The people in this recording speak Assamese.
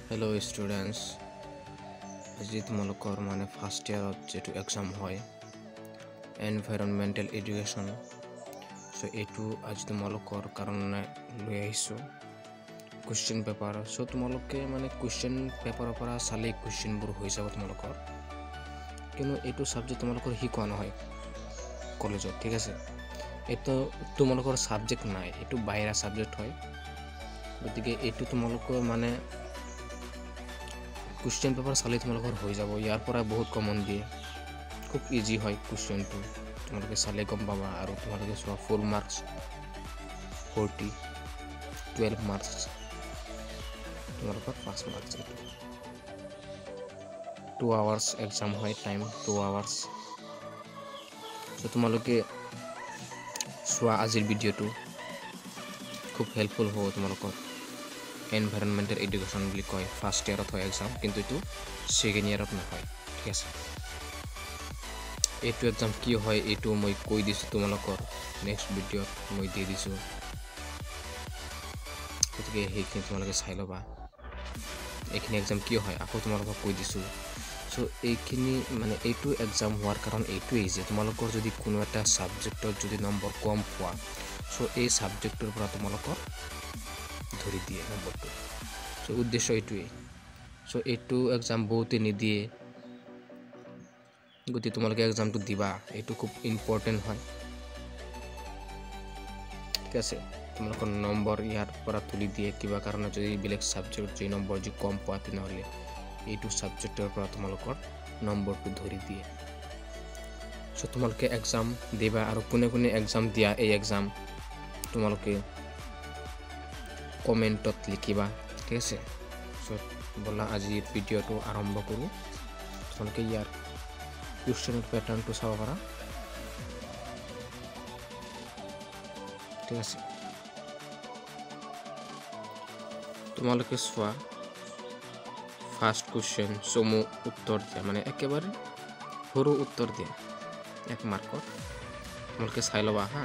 Hello students, আজি তোমালোকৰ মানে ফাৰ্ষ্ট ইয়াৰত যেটো এক্সাম হয় এনভাইৰনমেন্টাল এডুকেশ্যন সো এটো আজি তোমালোকৰ কাৰণে লৈ আহিছো কোৱেশ্চন পেপাৰ সো তোমালোকে মানে কোৱেশ্চন পেপাৰৰ পৰা চালে কোৱেশ্চনবোৰ হৈ যাব তোমালোকৰ কিন্তু এটো সাবজেক্ট তোমালোকৰ শিকোৱা নহয় কলেজত ঠিক আছে এটো তোমালোকৰ সাবজেক্ট নাই এটো বাহিৰা সাবজেক্ট হয় গতিকে এটো তোমালোকৰ মানে क्वेश्चन पेपर চালে তোমালোকৰ হৈ যাব ইয়াৰ পৰা বহুত কমন দিয়ে খুব ইজি হয় क्वेश्चनটো তোমালোকে চালে গম পাবা আৰু তোমালোকে সব ফুল মাৰ্কস 40 12 মাৰ্কস তোমালোকৰ 5 মাৰ্কস 2 আওয়াৰ্স एग्जाम হয় টাইম 2 আওয়াৰ্স সো তোমালোকে সোৱা আজিৰ ভিডিওটো খুব হেল্পফুল হ'ব তোমালোকৰ এনভাইৰনমেন্টাল এডুকেশ্যন বুলি কয় ফাৰ্স্ট ইয়াৰত হয় এক্সাম কিন্তু এটো সেকেন্ড ইয়াৰত নহয় ঠিক আছে এটো এক্সাম কি হয় এটো মই কৈ দিছো তোমালোকৰ নেক্সট ভিডিওত মই দি দিছো গতিকে হেখিনি তোমালোকে চাই লবা এখিনি এক্সাম কি হয় আকৌ তোমালোকক কৈ দিছো সো এইখিনি মানে এটো এক্সাম হোৱাৰ কাৰণ এটোই যে তোমালোকৰ যদি কোনো এটা সাবজেক্টত যদি নম্বৰ কম পোৱা সো এই সাবজেক্টৰ পৰা তোমালোকৰ ধৰি দিয়ে নম্বৰটো সো উদ্দেশ্য এটোই সো এটো এক্সাম বহুতে নিদিয়ে গতি তোমালোকে এক্সামটো দিবা এটো খুব ইম্পৰ্টেন্ট হয় ঠিক আছে তোমালোকৰ নম্বৰ ইয়াৰ পৰা তুলি দিয়ে কিবা কাৰণে যদি বেলেগ সাবজেক্ট যে নম্বৰ যে কম পোৱা তেনেহলে এটো সাবজেক্টৰ পৰা তোমালোকৰ নম্বৰটো ধৰি দিয়ে সো তোমালোকে এক্সাম দিবা আৰু কোনে কোনে এক্সাম দিয়া এই এক্সাম তোমালোকে কমেন্টত লিখিবা ঠিক আছে সো বলা আজি ভিডিওটো আৰম্ভ কৰো তোমালোকে ইয়াৰ কোৱেশ্চনৰ প্যাটাৰ্নটো চাব পাৰা ঠিক আছে তোমালোকে সোৱা ফাৰ্স্ট কোৱেশ্চন সমু উত্তৰ দিয়া মানে একেবাৰে সৰু উত্তৰ দিয়া 1 মাৰ্কৰ তোমালোকে চাই লবা হা